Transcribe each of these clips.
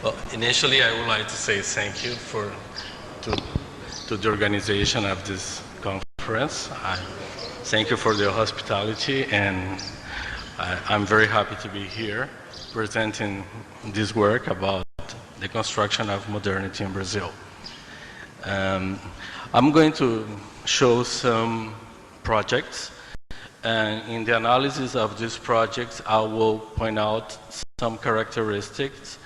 Well, initially, I would like to say thank you to the organization of this conference. Thank you for the hospitality, and I'm very happy to be here presenting this work about the construction of modernity in Brazil. I'm going to show some projects, and in the analysis of these projects, I will point out some characteristics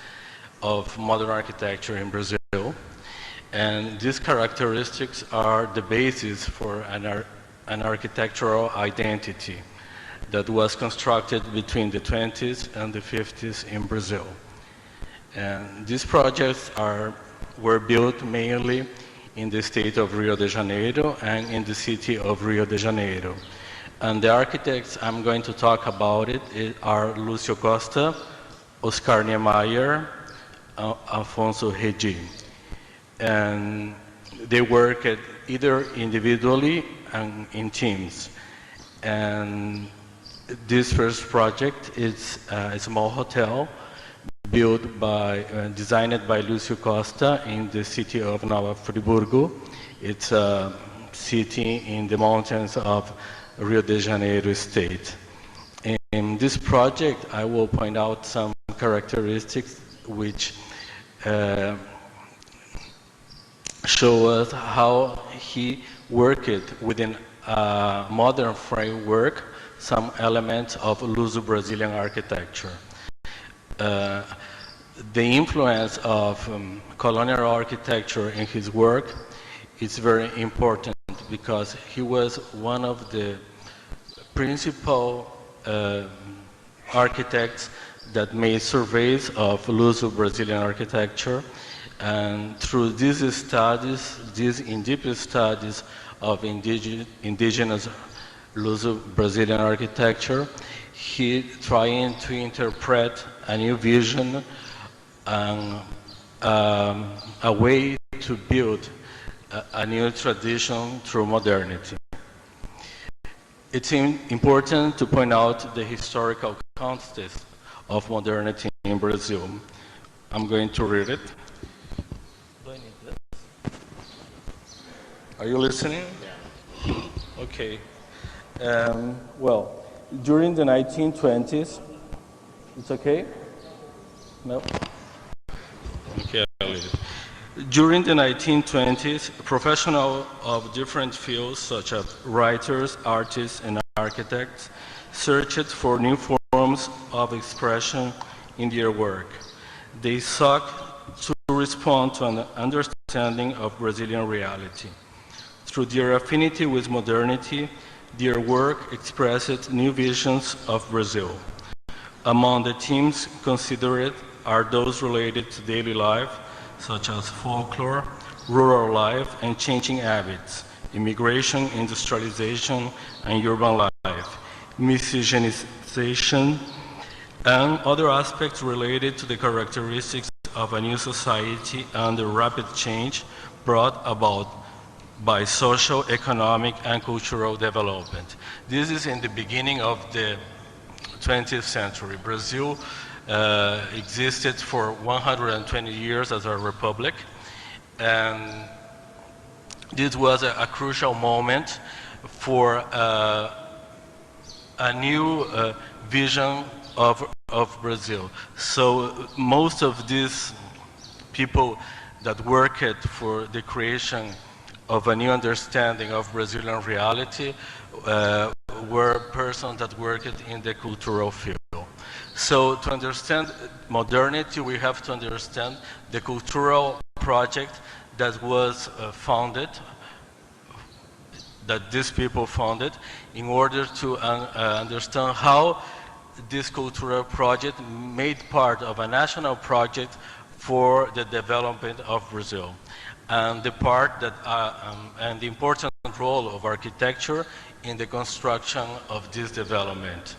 of modern architecture in Brazil. And these characteristics are the basis for an architectural identity that was constructed between the 20s and the 50s in Brazil. And these projects were built mainly in the state of Rio de Janeiro and in the city of Rio de Janeiro. And the architects I'm going to talk about are Lúcio Costa, Oscar Niemeyer, Afonso Regi. And they work either individually and in teams. And this first project is a small hotel designed by Lúcio Costa in the city of Nova Friburgo. It's a city in the mountains of Rio de Janeiro state. In this project, I will point out some characteristics which show us how he worked within a modern framework, some elements of Luso-Brazilian architecture. The influence of colonial architecture in his work is very important because he was one of the principal architects that made surveys of Luso-Brazilian architecture, and through these studies, these in-depth studies of indigenous Luso-Brazilian architecture, he trying to interpret a new vision and a way to build a new tradition through modernity. It's important to point out the historical context of modernity in Brazil. I'm going to read it. Do I need this? Are you listening? Yeah. Okay. Well, during the 1920s, it's okay? No? Okay, I'll leave it. During the 1920s, professionals of different fields, such as writers, artists, and architects, searched for new forms of expression in their work. They sought to respond to an understanding of Brazilian reality. Through their affinity with modernity, their work expressed new visions of Brazil. Among the themes considered are those related to daily life, such as folklore, rural life, and changing habits, immigration, industrialization, and urban life, miscegenization, and other aspects related to the characteristics of a new society under rapid change brought about by social, economic, and cultural development. This is in the beginning of the 20th century. Brazil existed for 120 years as a republic, and this was a crucial moment for a new vision of Brazil. So most of these people that worked for the creation of a new understanding of Brazilian reality were persons that worked in the cultural field. So to understand modernity, we have to understand the cultural project that was founded, that these people founded, in order to understand how this cultural project made part of a national project for the development of Brazil. And the part that, and the important role of architecture in the construction of this development.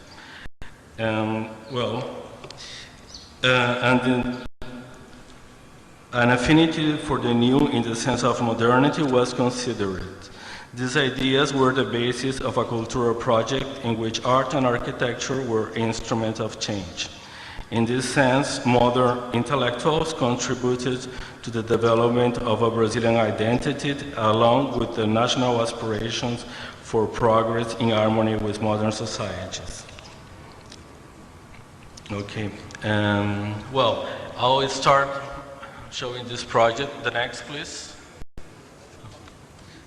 And an affinity for the new in the sense of modernity was considered. These ideas were the basis of a cultural project in which art and architecture were instruments of change. In this sense, modern intellectuals contributed to the development of a Brazilian identity along with the national aspirations for progress in harmony with modern societies. Okay, well, I'll start showing this project. The next, please.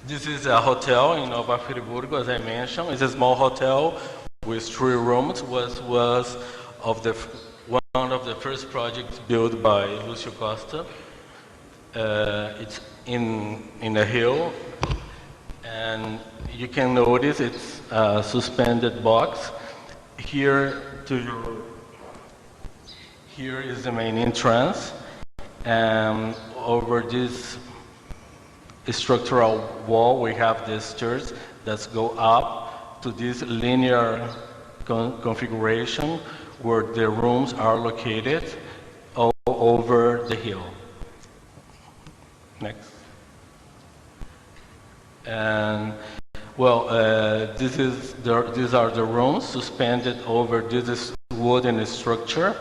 This is a hotel in Nova Friburgo, as I mentioned. It's a small hotel with 3 rooms. Was one of the first projects built by Lúcio Costa. It's in a hill, and you can notice it's a suspended box. Here is the main entrance, and over this structural wall we have the stairs that go up to this linear configuration where the rooms are located all over the hill. Next. And well, these are the rooms suspended over this wooden structure.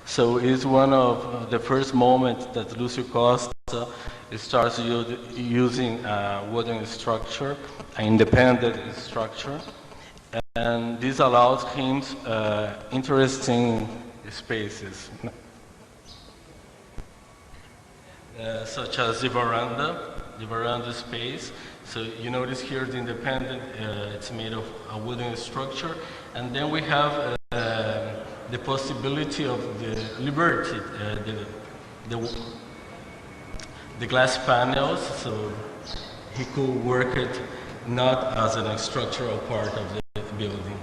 So it's one of the first moments that Lúcio Costa starts using a wooden structure, an independent structure. And this allows him interesting spaces, such as the veranda space. So you notice here the independent, it's made of a wooden structure. And then we have the possibility of the liberty, the glass panels, so he could work it not as a structural part of the building.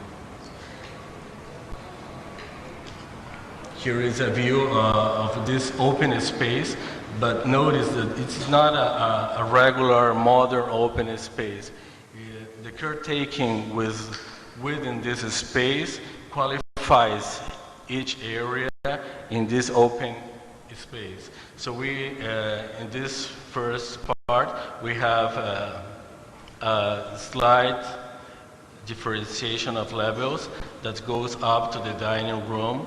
Here is a view of this open space, but notice that it's not a regular modern open space. The caretaking within this space qualifies each area in this open space. So we, in this first part, we have a slight differentiation of levels that goes up to the dining room.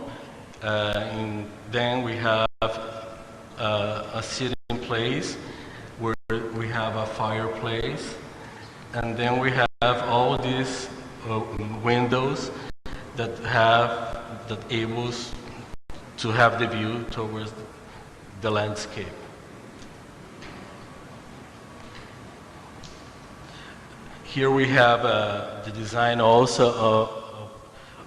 And then we have a sitting place where we have a fireplace. And then we have all these windows that able to have the view towards the landscape. Here we have the design also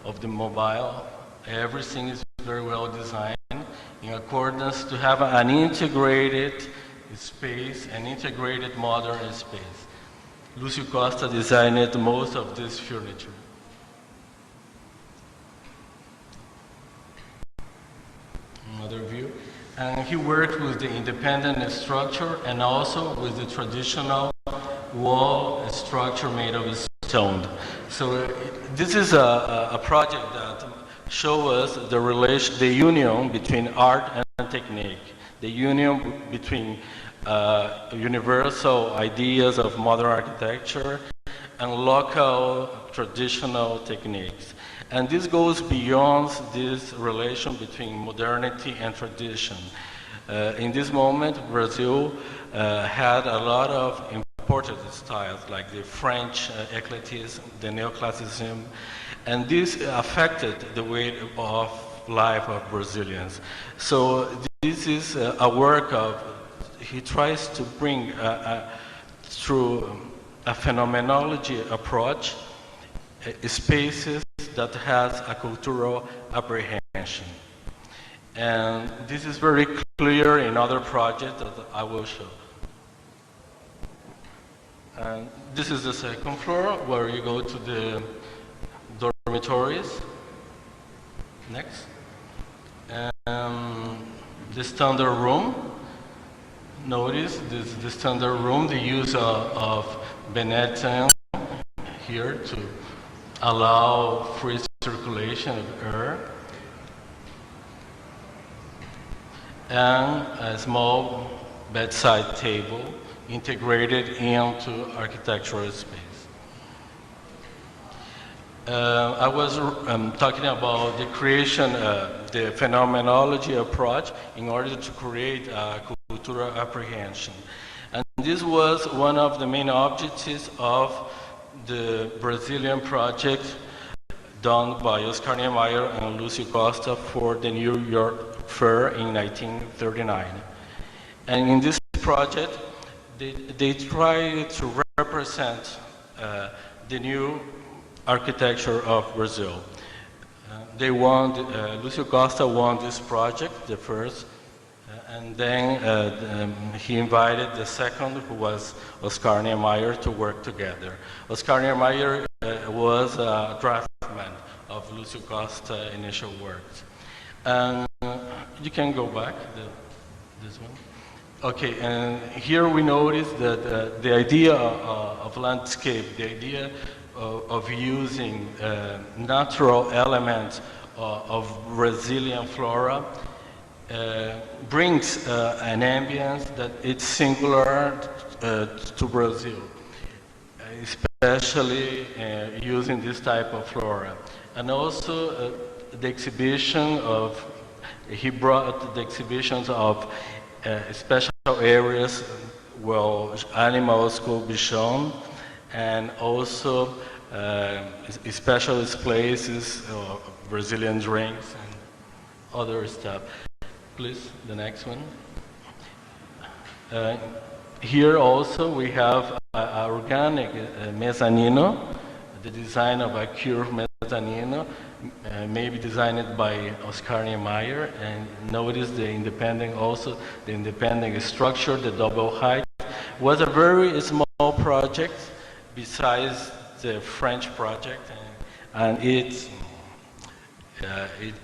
of the mobile. Everything is very well designed in accordance to have an integrated space, an integrated modern space. Lúcio Costa designed most of this furniture. Another view. And he worked with the independent structure and also with the traditional wall structure made of stone. So this is a project that shows us the union between art and technique, the union between universal ideas of modern architecture and local traditional techniques. And this goes beyond this relation between modernity and tradition. In this moment, Brazil had a lot of imported styles, like the French eclecticism, the neoclassicism, and this affected the way of life of Brazilians. So this is a work of, he tries to bring through a phenomenology approach, spaces that has a cultural apprehension. And this is very clear in other projects that I will show. And this is the second floor where you go to the dormitories. Next. And the standard room. Notice this is the standard room, the use of Benetton here to allow free circulation of air. And a small bedside table integrated into architectural space. I was talking about the creation, the phenomenology approach in order to create a cultural apprehension. And this was one of the main objectives of the Brazilian project done by Oscar Niemeyer and Lucio Costa for the New York Fair in 1939. And in this project, they try to represent the new architecture of Brazil. They won, Lucio Costa won this project, the first, and then he invited the second, who was Oscar Niemeyer, to work together. Oscar Niemeyer was a draftsman of Lucio Costa's initial works. And you can go back, this one. Okay, and here we notice that the idea of landscape, the idea of using natural elements of Brazilian flora brings an ambience that it's singular to Brazil, especially using this type of flora. And also the exhibition of, he brought the exhibitions of special areas where animals could be shown, and also specialist places, Brazilian drinks and other stuff. Please, the next one. Here also we have an organic mezzanino, the design of a curved mezzanino, maybe designed by Oscar Niemeyer, and notice the independent structure, the double height. Was a very small project besides the French project, and it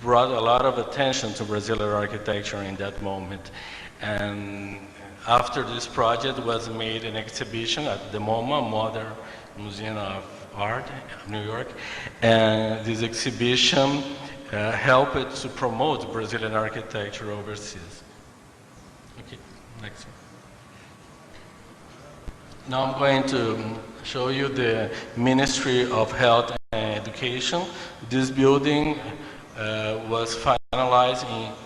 brought a lot of attention to Brazilian architecture in that moment. And after this project was made an exhibition at the MoMA, Modern Museum of Art, New York, and this exhibition helped to promote Brazilian architecture overseas. Okay, next one. Now I'm going to show you the Ministry of Health and Education. This building was finalized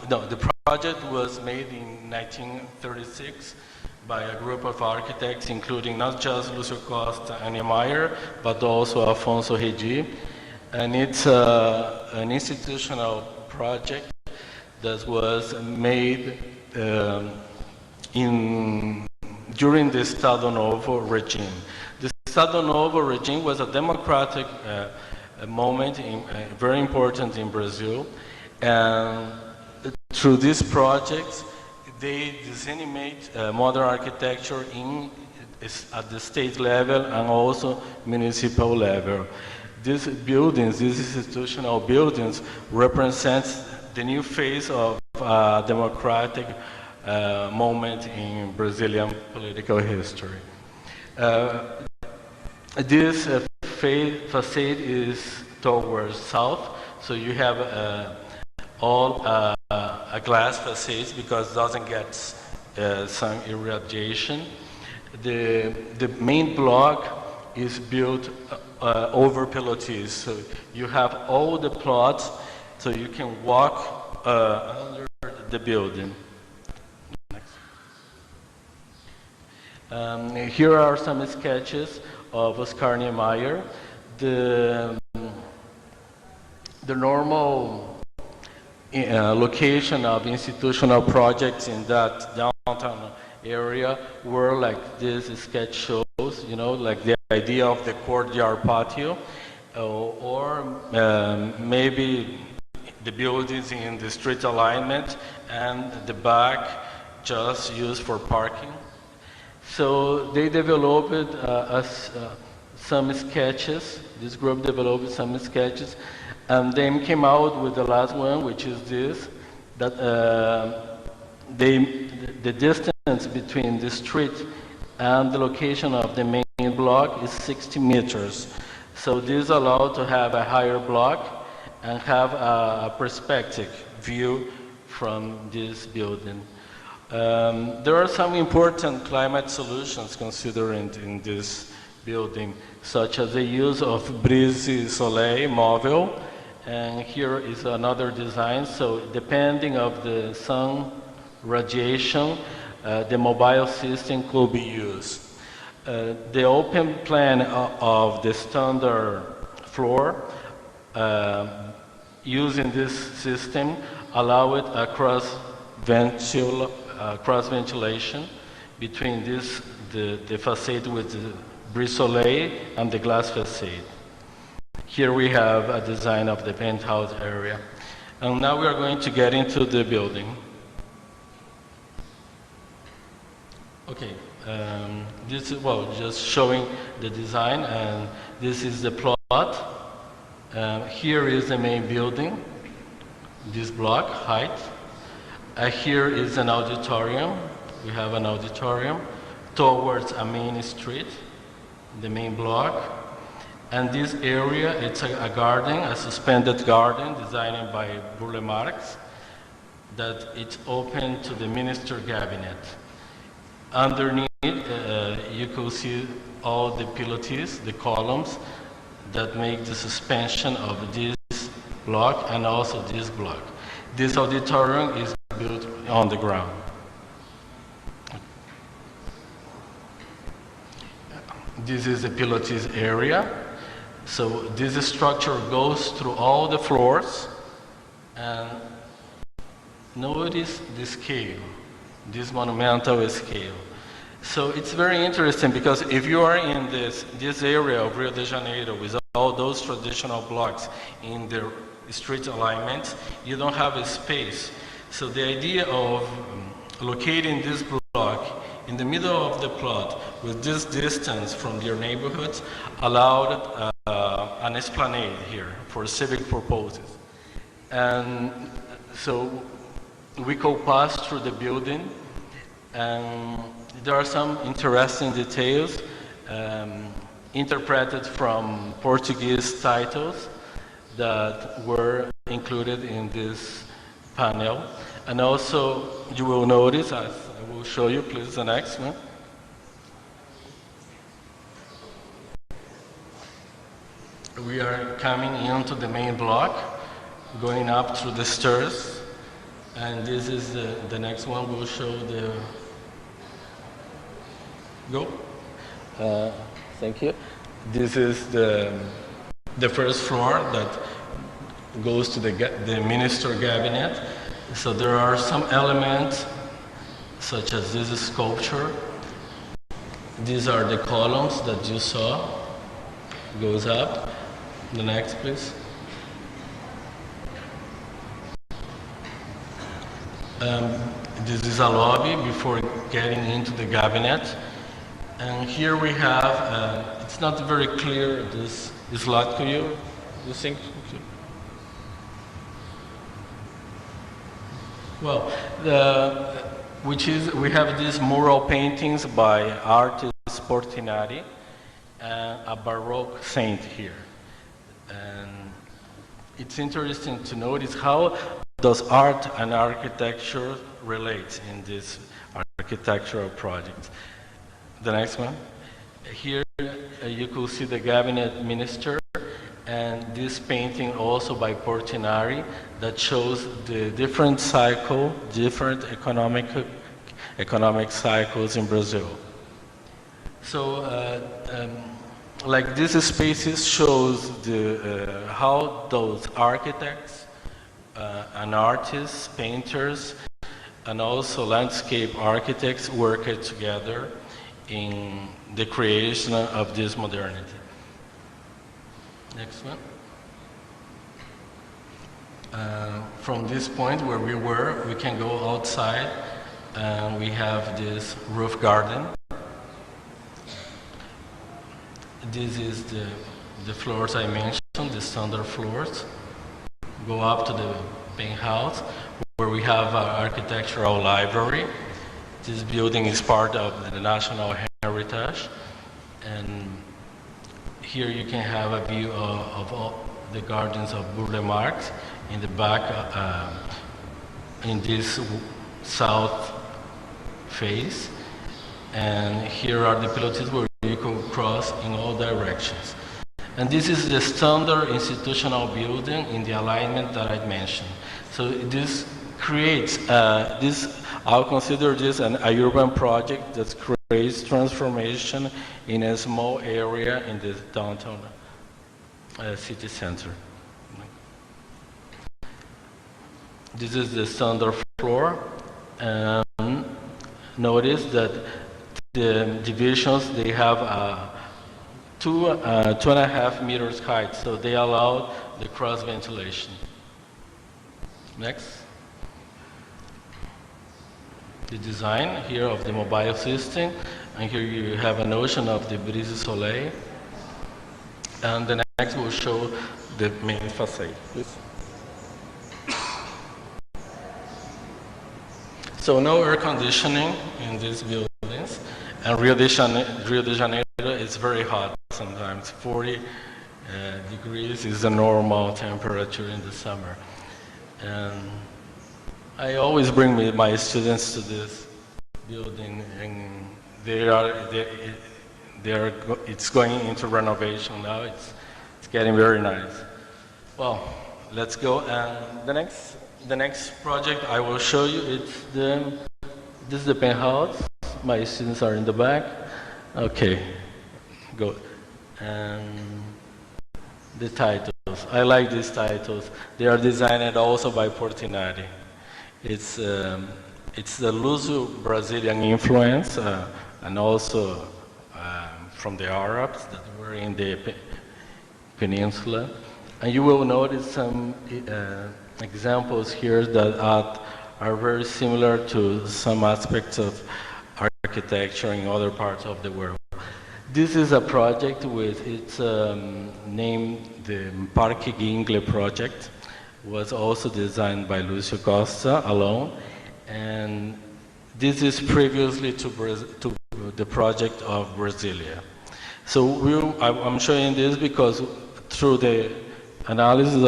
the project was made in 1936 by a group of architects, including not just Lucio Costa and Niemeyer, but also Afonso Redi. And it's an institutional project that was made during the Estado Novo regime. The Estado Novo regime was a democratic moment, very important in Brazil. And through these projects, they disseminate modern architecture at the state level and also municipal level. These buildings, these institutional buildings, represent the new phase of democratic moment in Brazilian political history. This facade is towards south, so you have all a glass facade because it doesn't get some irradiation. The main block is built over pilotis, so you have all the plots, so you can walk under the building. Here are some sketches of Oscar Niemeyer. The normal location of institutional projects in that downtown area were like this sketch shows, you know, like the idea of the courtyard patio, or maybe the buildings in the street alignment and the back just used for parking. So they developed some sketches, this group developed some sketches, and then came out with the last one, which is this, that the distance between the street and the location of the main block is 60 meters. So this allowed to have a higher block and have a perspective view from this building. There are some important climate solutions considered in this building, such as the use of brise soleil móvel And here is another design. So depending of the sun radiation, the mobile system could be used. The open plan of the standard floor using this system allow it a cross ventilation between the facade with the Brasilia and the glass facade. Here we have a design of the penthouse area. And now we are going to get into the building. Okay, this is, well, just showing the design, and this is the plot. Here is the main building, this block height. Here is an auditorium. We have an auditorium towards a main street, the main block. And this area, it's a garden, a suspended garden designed by Burle Marx, that it's open to the minister cabinet. Underneath, you could see all the pilotis, the columns that make the suspension of this block and also this block. This auditorium is built on the ground. This is the pilotis area. So this structure goes through all the floors, and notice the scale, this monumental scale. So it's very interesting because if you are in this area of Rio de Janeiro with all those traditional blocks in their street alignments, you don't have a space. So the idea of locating this block in the middle of the plot with this distance from their neighborhoods allowed an esplanade here for civic purposes. And so we could pass through the building, and there are some interesting details interpreted from Portuguese titles that were included in this panel. And also you will notice, as I will show you, please, the next one. We are coming into the main block, going up through the stairs, and this is the next one. We'll show the, go. Thank you. This is the first floor that goes to the minister cabinet. So there are some elements, such as this sculpture. These are the columns that you saw. Goes up. The next, please. This is a lobby before getting into the cabinet. And here we have, it's not very clear, this slide. Could you think? Well, we have these mural paintings by artist Portinari and a Baroque saint here. And it's interesting to notice how does art and architecture relate in this architectural project. The next one. Here you could see the cabinet minister, and this painting also by Portinari that shows the different economic cycles in Brazil. So like these spaces shows how those architects and artists, painters, and also landscape architects worked together in the creation of this modernity. Next one. From this point where we were, we can go outside, and we have this roof garden. This is the floors I mentioned, the standard floors. Go up to the penthouse, where we have an architectural library. This building is part of the National Heritage, and here you can have a view of all the gardens of Burle Marx in the back, in this south face. And here are the pilotis where you can cross in all directions. And this is the standard institutional building in the alignment that I mentioned. So this creates, I'll consider this a urban project that creates transformation in a small area in the downtown city center. This is the standard floor. Notice that the divisions, they have 2.5 meters height, so they allow the cross ventilation. Next. The design here of the mobile system, and here you have a notion of the Brasilia. And the next will show the main facade. Please. So no air conditioning in these buildings, and Rio de Janeiro is very hot sometimes. 40 degrees is the normal temperature in the summer. And I always bring my students to this building, and it's going into renovation now. It's getting very nice. Well, let's go. And the next project I will show you, this is the Penthouse. My students are in the back. Okay, go. And the titles. I like these titles. They are designed also by Portinari. It's the Luso-Brazilian influence, and also from the Arabs that were in the peninsula. And you will notice some examples here that are very similar to some aspects of architecture in other parts of the world. This is a project with its name, the Parque Gingle project. Was also designed by Lucio Costa alone, and this is previously to the project of Brasilia. So I'm showing this because through the analysis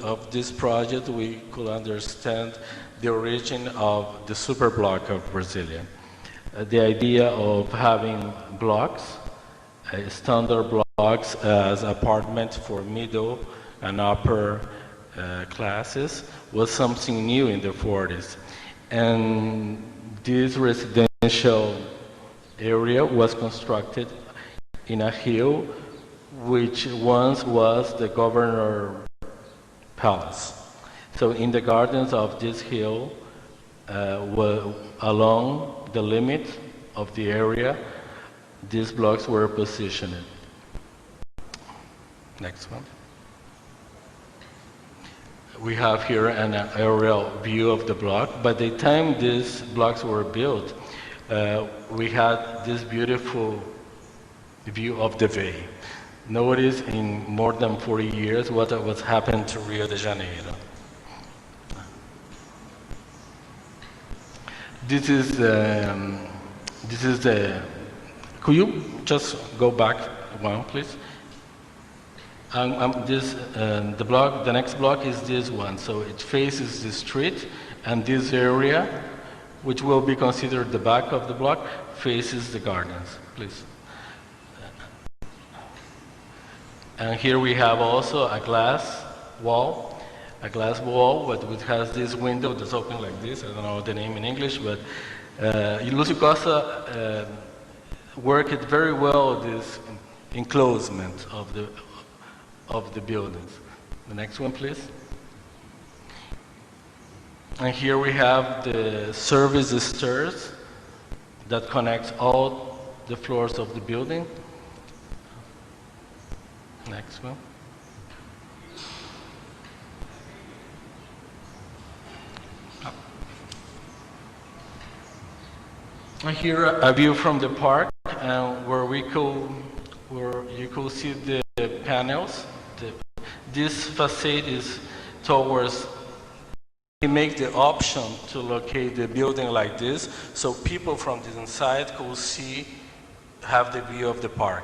of this project, we could understand the origin of the Superblock of Brasilia. The idea of having blocks, standard blocks as apartments for middle and upper classes was something new in the 40s. And this residential area was constructed in a hill which once was the governor's palace. So in the gardens of this hill, along the limit of the area, these blocks were positioned. Next one. We have here an aerial view of the block. By the time these blocks were built, we had this beautiful view of the bay. Notice in more than 40 years what was happened to Rio de Janeiro. This is the, could you just go back one, please? The next block is this one, so it faces the street, and this area, which will be considered the back of the block, faces the gardens, please. And here we have also a glass wall, but it has this window that's open like this. I don't know the name in English, but Lucio Costa worked very well this enclosement of the buildings. The next one, please. And here we have the service stairs that connects all the floors of the building. Next one. And here a view from the park, where you could see the panels. This facade is towards. We make the option to locate the building like this, so people from the inside could have the view of the park.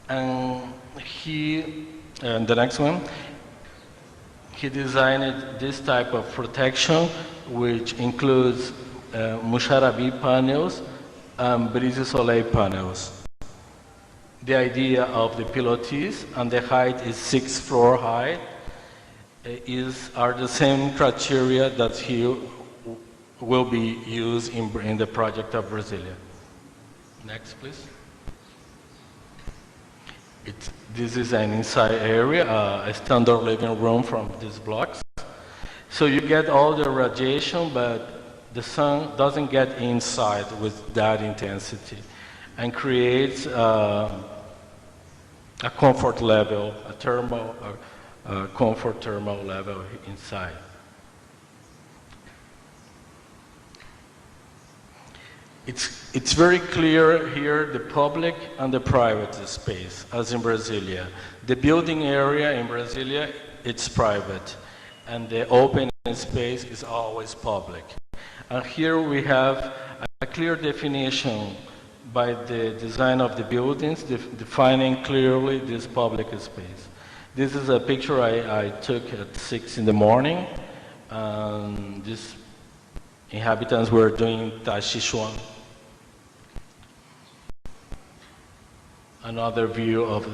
And the next one, he designed this type of protection, which includes Musharabi panels and Brasilia panels. the idea of the pilotis, and the height is 6th floor height, are the same criteria that here will be used in the project of Brasilia. Next, please. This is an inside area, a standard living room from these blocks. So you get all the radiation, but the sun doesn't get inside with that intensity, and creates a comfort level, a thermal, comfort thermal level inside. It's very clear here, the public and the private space, as in Brasilia. The building area in Brasilia, it's private, and the open space is always public. And here we have a clear definition by the design of the buildings, defining clearly this public space. This is a picture I took at 6 in the morning. These inhabitants were doing Tai Chi Chuan. Another view of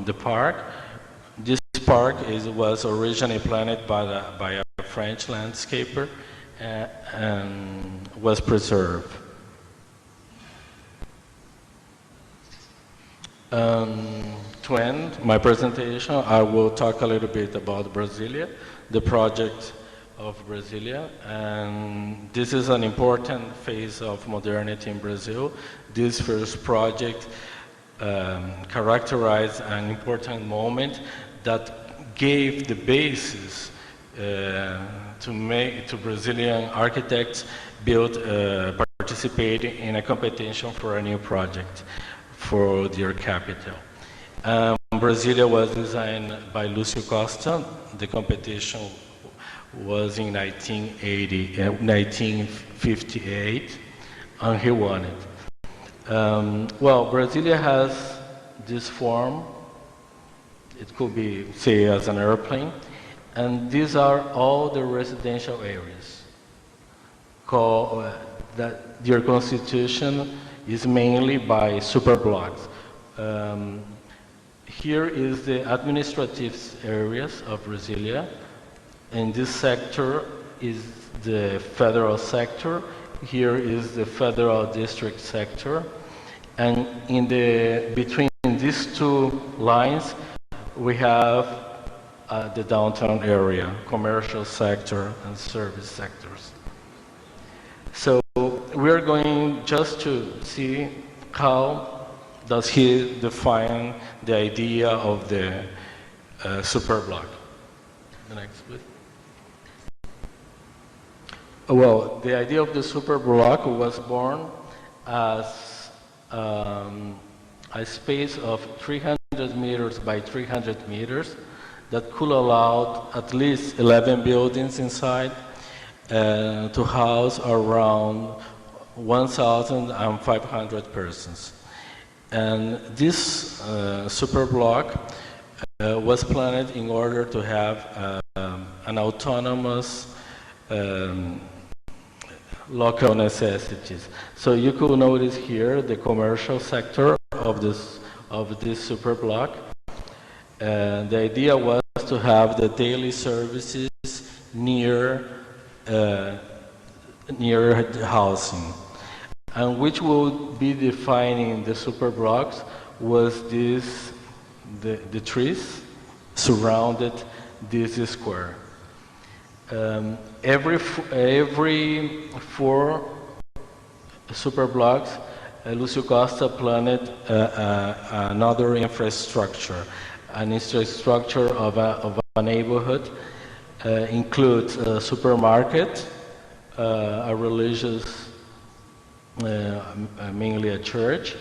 the park. This park was originally planned by a French landscaper and was preserved. To end my presentation, I will talk a little bit about Brasilia, the project of Brasilia, and this is an important phase of modernity in Brazil. This first project characterized an important moment that gave the basis to Brazilian architects participating in a competition for a new project for their capital. Brasilia was designed by Lúcio Costa. The competition was in 1958, and he won it. Well, Brasilia has this form. It could be, say, as an airplane, and these are all the residential areas. That their constitution is mainly by superblocks. Here is the administrative areas of Brasilia. In this sector is the federal sector. Here is the federal district sector. And between these two lines, we have the downtown area, commercial sector and service sectors. So we're going just to see how does he define the idea of the superblock. The next, please. Well, the idea of the superblock was born as a space of 300 meters by 300 meters that could allow at least 11 buildings inside to house around 1,500 persons. And this superblock was planned in order to have an autonomous local necessities. So you could notice here the commercial sector of this superblock. The idea was to have the daily services near housing. And which would be defining the superblocks was the trees surrounded this square. Every 4 superblocks, Lúcio Costa planned another infrastructure. An infrastructure of a neighborhood includes a supermarket, a religious, mainly a church,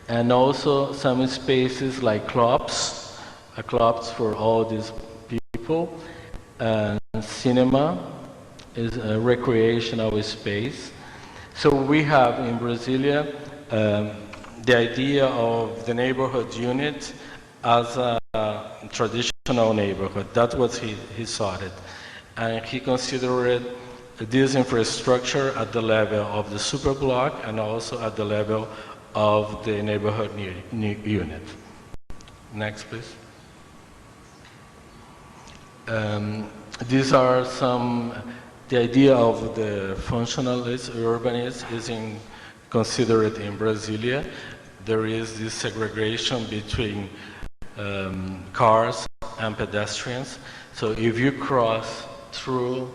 and also some spaces like clubs for all these people, and cinema is a recreational space. So we have in Brasilia the idea of the neighborhood unit as a traditional neighborhood. That was he saw it, and he considered this infrastructure at the level of the superblock and also at the level of the neighborhood unit. Next, please. These are the idea of the functionalist urbanist is considered in Brasilia. There is this segregation between cars and pedestrians. So if you cross through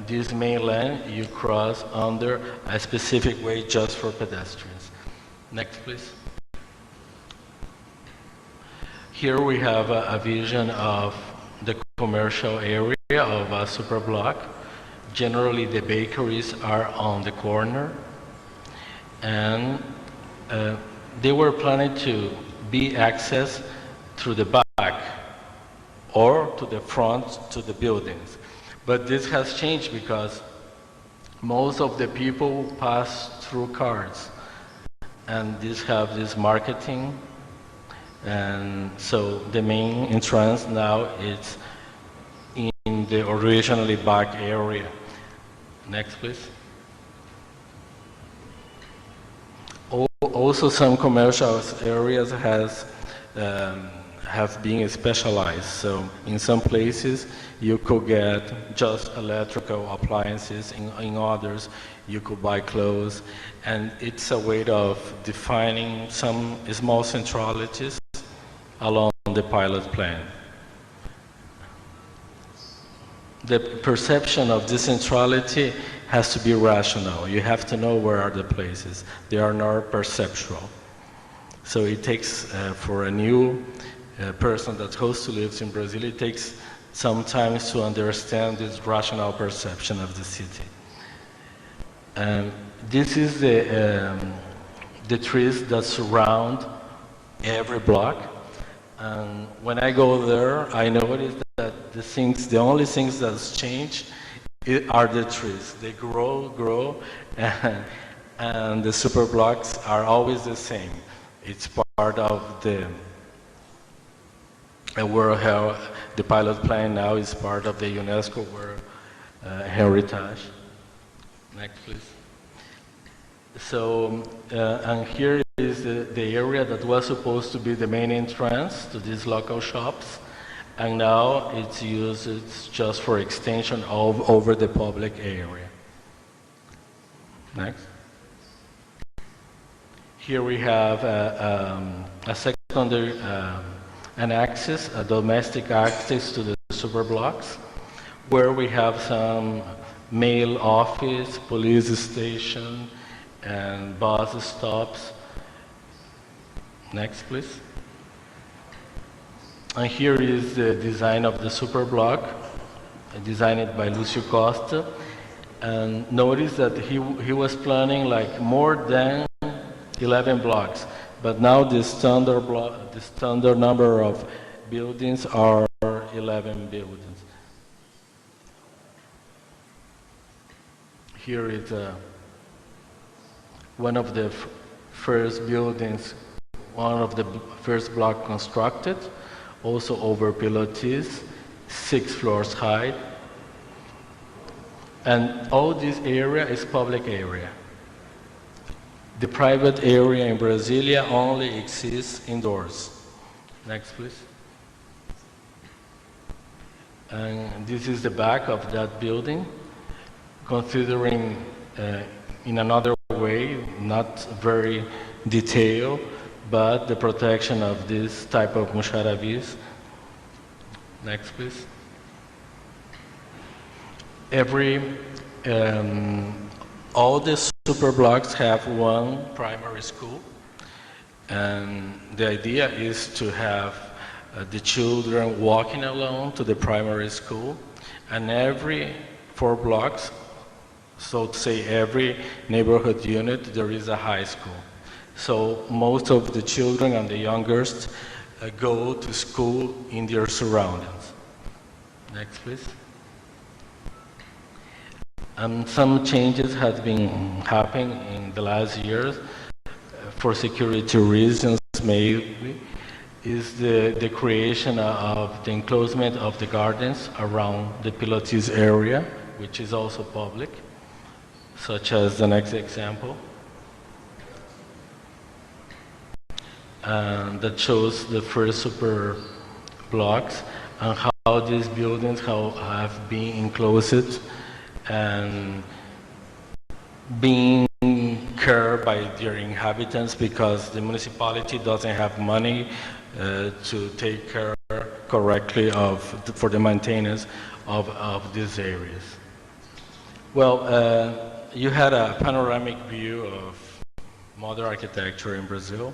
this main lane, you cross under a specific way just for pedestrians. Next, please. Here we have a vision of the commercial area of a Superblock. Generally, the bakeries are on the corner, and they were planning to be accessed through the back or to the front to the buildings. But this has changed because most of the people pass through cars, and these have this marketing, and so the main entrance now is in the originally back area. Next, please. Also, some commercial areas have been specialized. So in some places, you could get just electrical appliances. In others, you could buy clothes. And it's a way of defining some small centralities along the pilot plan. The perception of decentrality has to be rational. You have to know where are the places. They are not perceptual. So it takes, for a new person that goes to live in Brazil, it takes some time to understand this rational perception of the city. This is the trees that surround every block. And when I go there, I notice that the only things that's changed are the trees. They grow, and the super blocks are always the same. It's part of the World Health. The pilot plan now is part of the UNESCO World Heritage. Next, please. So, and here is the area that was supposed to be the main entrance to these local shops, and now it's used just for extension over the public area. Next. Here we have a secondary, a domestic access to the Superblocks, where we have some mail office, police station, and bus stops. Next, please. And here is the design of the Superblock, designed by Lucio Costa. And notice that he was planning like more than 11 blocks, but now the standard number of buildings are 11 buildings. Here is one of the first buildings, one of the first block constructed, also over pilotis, 6 floors high. And all this area is public area. The private area in Brasilia only exists indoors. Next, please. And this is the back of that building, considering in another way, not very detailed, but the protection of this type of muxaravis. Next, please. All the super blocks have one primary school, and the idea is to have the children walking alone to the primary school, and every 4 blocks, so to say every neighborhood unit, there is a high school. So most of the children and the youngest go to school in their surroundings. Next, please. Some changes have been happening in the last years for security reasons, maybe, is the creation of the enclosement of the gardens around the pilates area, which is also public, such as the next example. that shows the first super blocks and how these buildings have been enclosed and being cared by their inhabitants because the municipality doesn't have money to take care correctly for the maintenance of these areas. Well, you had a panoramic view of modern architecture in Brazil.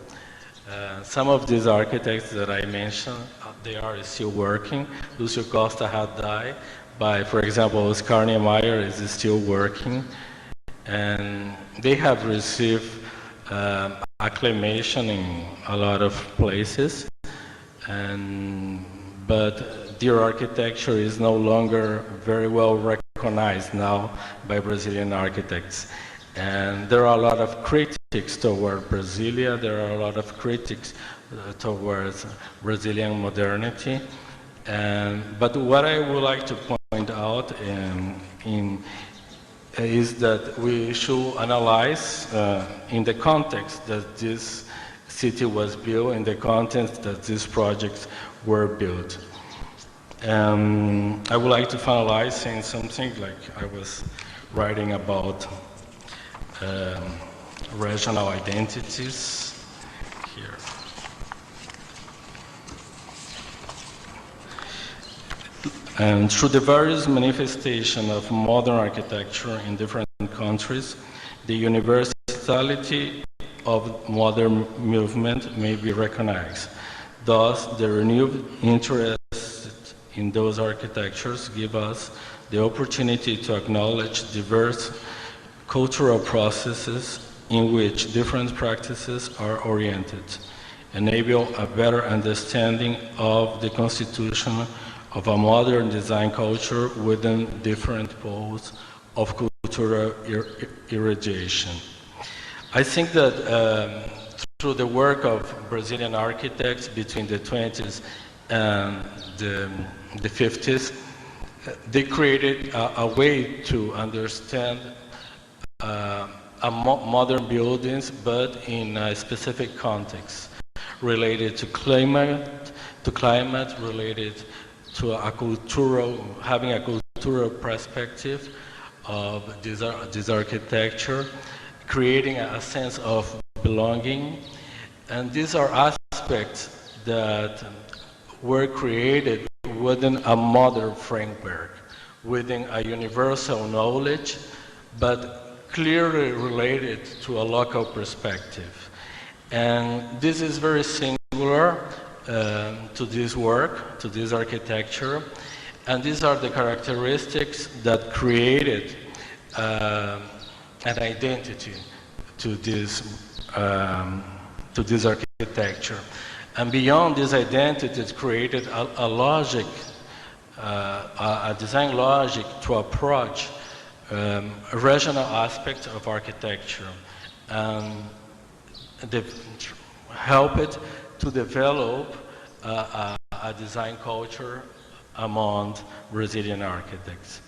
Some of these architects that I mentioned, they are still working. Lucio Costa had died, but for example, Oscar Niemeyer is still working. And they have received acclamation in a lot of places, but their architecture is no longer very well recognized now by Brazilian architects. And there are a lot of critics toward Brasilia, there are a lot of critics towards Brazilian modernity. But what I would like to point out is that we should analyze in the context that this city was built, in the context that these projects were built. I would like to finalize saying something like I was writing about regional identities here. And through the various manifestations of modern architecture in different countries, the universality of modern movement may be recognized. Thus, the renewed interest in those architectures give us the opportunity to acknowledge diverse cultural processes in which different practices are oriented, enable a better understanding of the constitution of a modern design culture within different poles of cultural irradiation. I think that through the work of Brazilian architects between the 20s and the 50s, they created a way to understand modern buildings, but in a specific context, related to climate, related to having a cultural perspective of this architecture, creating a sense of belonging. And these are aspects that were created within a modern framework, within a universal knowledge, but clearly related to a local perspective. And this is very singular to this work, to this architecture, and these are the characteristics that created an identity to this architecture. And beyond this identity, it created a logic, a design logic to approach a regional aspect of architecture, and help it to develop a design culture among Brazilian architects.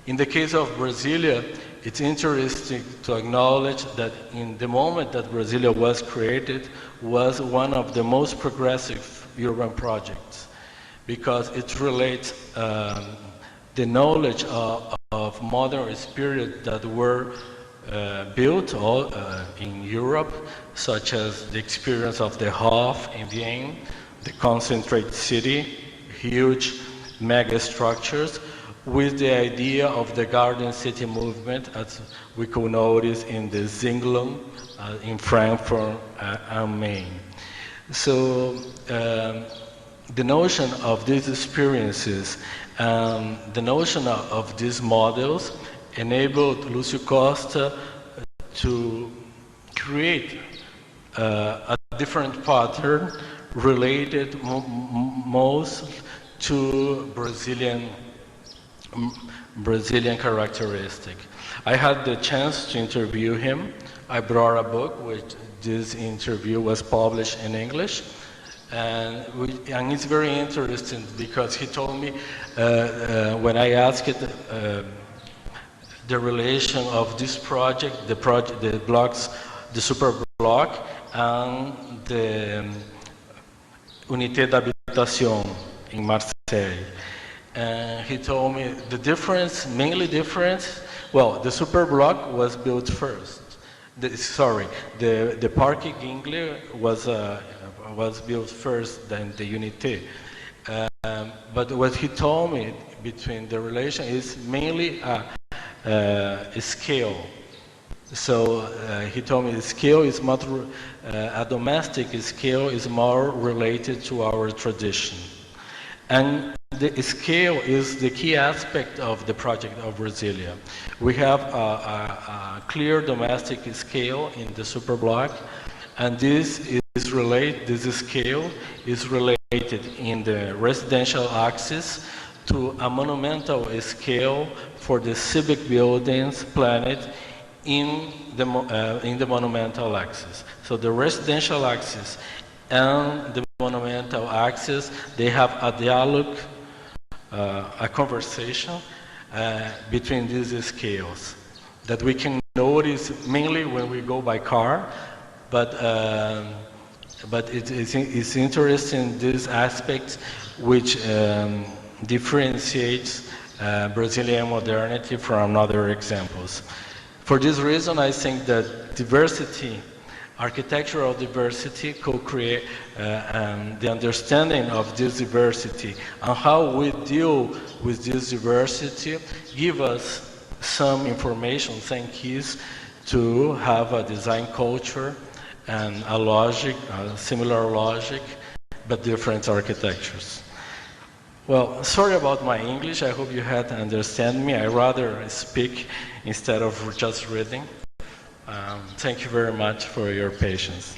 In the case of Brasilia, it's interesting to acknowledge that in the moment that Brasilia was created was one of the most progressive urban projects, because it relates the knowledge of modern spirit that were built in Europe, such as the experience of the Hof in Vienna, the concentrate city, huge mega structures, with the idea of the garden city movement, as we could notice in the Zinglum in Frankfurt am Main. So the notion of these experiences, the notion of these models enabled Lucio Costa to create a different pattern related most to Brazilian characteristic. I had the chance to interview him. I brought a book, which this interview was published in English. And it's very interesting because he told me, when I asked the relation of this project, the blocks, the super Superblock and the Unité d'Habitation in Marseille. And he told me the difference, mainly difference, well, the Superblock was built first. The Parc Gingle was built first than the Unité. But what he told me between the relation is mainly a scale. So he told me the scale is much, a domestic scale is more related to our tradition. And the scale is the key aspect of the project of Brasilia. We have a clear domestic scale in the Superblock, and this scale is related in the residential axis to a monumental scale for the civic buildings planned in the monumental axis. So the residential axis and the monumental axis, they have a dialogue, a conversation between these scales that we can notice mainly when we go by car, but it's interesting this aspect which differentiates Brazilian modernity from other examples. For this reason, I think that diversity, architectural diversity, co-create the understanding of this diversity and how we deal with this diversity give us some information, some keys to have a design culture and a logic, a similar logic, but different architectures. Well, sorry about my English. I hope you had to understand me. I rather speak instead of just reading. Thank you very much for your patience.